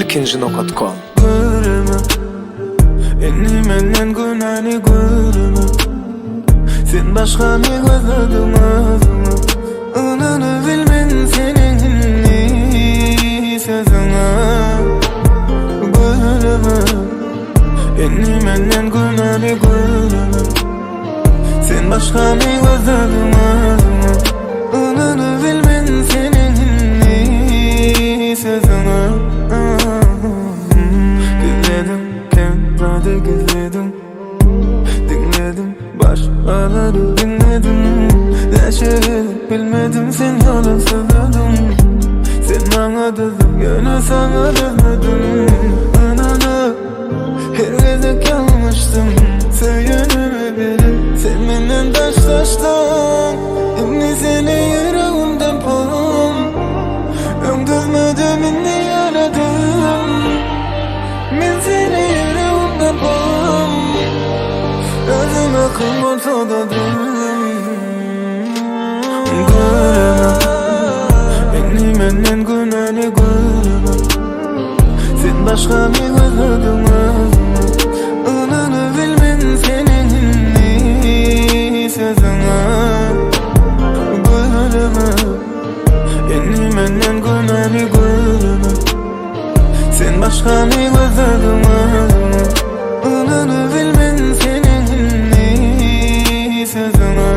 erkinji.com. Göremem, enni menden günahni göremem. Sen başkani gözledin ağzıma. Ananı bilmen senin sözüne. Göremem, enni menden günahni göremem. Sen başkani gözledin ağzıma. Ananı bilmen senin sözüne. Gizledim, dinledim, başkaları dinledim. Yaşayıp bilmedim, sen yalan söyledin. Sen bana dedin, gene sana demedim. Ananı her gece kalmıştım. Söyleneme biri, sen benden taşlaştın. Şimdi seni yüreğimden pulum. Öldürmedim, inni yaradım. Ben seni yüreğimden pulum. Özüm akım olsa da dönüm. Göremem, enni menden günahni göremem. Sen başka bir gözledin ağzıma. Ananı bilmen senin sözüne. Göremem, enni menden günahni göremem. Sen başka bir gözledin ağzıma. Ananı bilmen senin sözüne.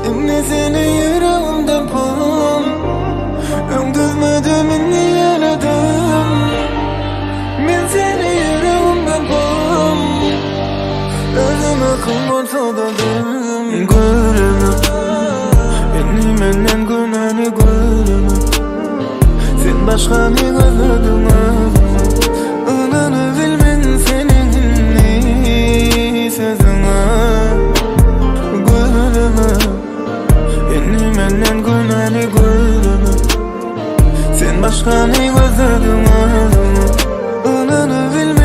Şimdi seni yüreğimden pulum. Öldürmedim, inni yaradım. Ben seni yüreğimden pulum. Özüm akım olsa da dönüm. Göremem, enni menden günahni göremem. Sen başka bir gözledin ağzıma. Ananı bilmen senin sözüne. Göremem, enni menden günahni göremem. Sen başka bir gözledin ağzıma. Ananı bilmen